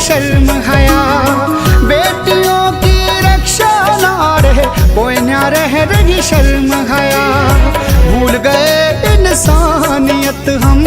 शर्म हया। बेटियों की रक्षा ना रहे कोई ना रह रही शर्म हया। भूल गए इंसानियत हम,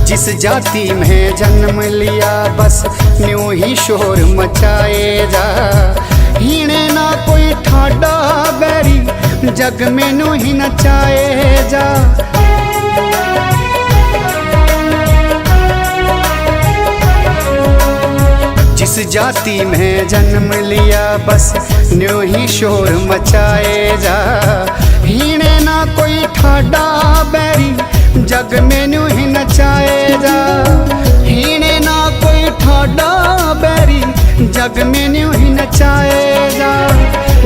जिस जाति में जन्म लिया बस न्यूं ही शोर मचाए जा। हीणे ना कोई ठाडा बैरी जग में न्यूं ही नचाए जा। जिस जाति में जन्म लिया बस न्यूं ही शोर मचाए जा। हीणे ना कोई ठाडा बैरी जग में न्यूं ही नचाए जा। हीणे ना कोई ठाडा बैरी जग में न्यूं ही नचाए जा।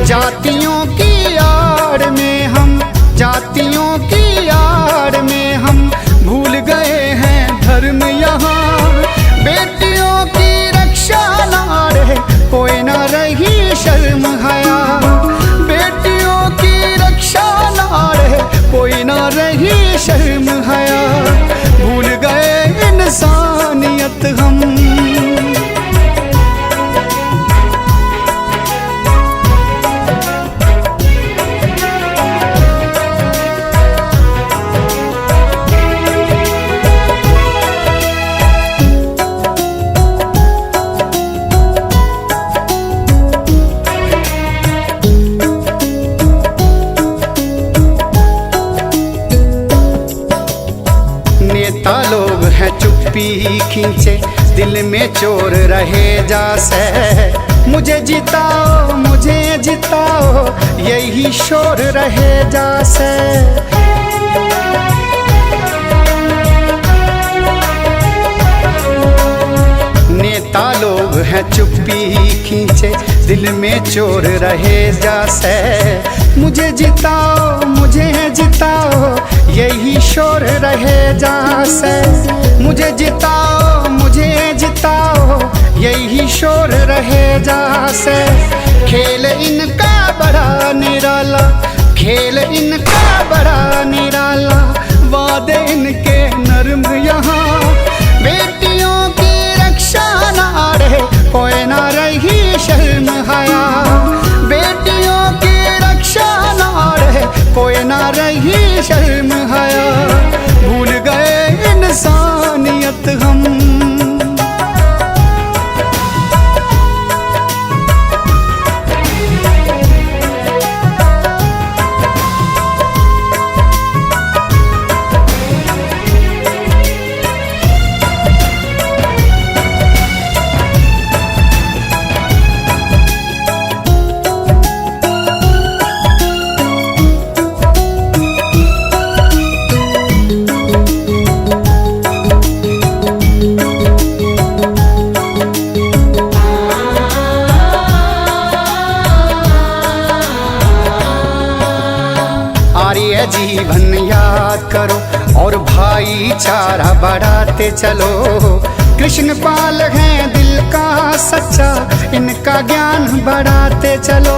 जातियों की आड़ में हम, जातियों की आड़ में हम भूल गए हैं धर्म यहाँ। बेटियों की रक्षा ना रहे कोई ना रही शर्म हया। बेटियों की रक्षा ना रहे कोई ना रही शर्म हया। भूल गए इंसानियत हम। नेता लोग हैं चुप्पी खींचे दिल में चोर रहे जासे। मुझे जिताओ मुझे जिताओ यही शोर रहे जासे। नेता लोग हैं चुप्पी खींचे दिल में चोर रहे जासे। मुझे जिताओ मुझे जिताओ यही शोर रहे जासे। मुझे जिताओ मुझे जिताओ यही शोर रहे जासे। खेल इनका बड़ा निराला, खेल इनका बड़ा निराला, वादे इनके नर्म यहाँ। बेटियों की रक्षा ना रहे कोई ना रही शर्म हया। बेटियों की रक्षा ना रहे कोई ना रही शर्म हया। भूल गए इंसानियत हम। जीवन याद करो और भाईचारा बढ़ाते चलो। कृष्ण पाल हैं दिल का सच्चा, इनका ज्ञान बढ़ाते चलो।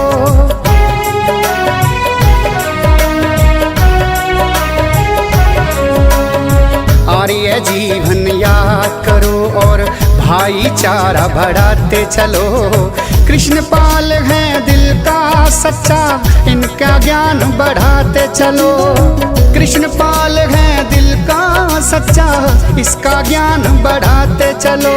आर्य जीवन याद करो और भाईचारा बढ़ाते चलो। कृष्ण पाल हैं दिल का सच्चा, इनका ज्ञान बढ़ाते चलो। कृष्ण पाल हैं दिल का सच्चा, इसका ज्ञान बढ़ाते चलो।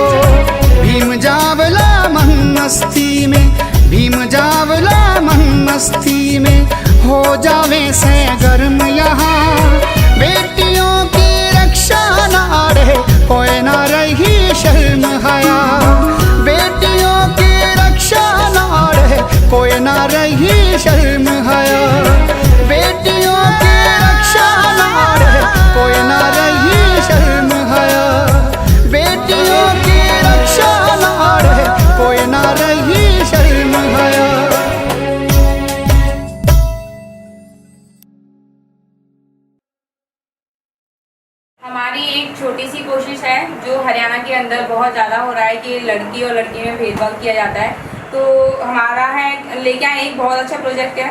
भीम जावला मन मस्ती में, भीम जावला मन मस्ती में, हो जावे से गर्म यहाँ। बेटियों की रक्षा ना रहे कोई ना रही शर्म हया। बेटियों की रक्षा ना रहे कोई ना रही शर्म हया। बेटी छोटी सी कोशिश है जो हरियाणा के अंदर बहुत ज़्यादा हो रहा है कि लड़की और लड़की में भेदभाव किया जाता है। तो हमारा है लेके आए एक बहुत अच्छा प्रोजेक्ट है।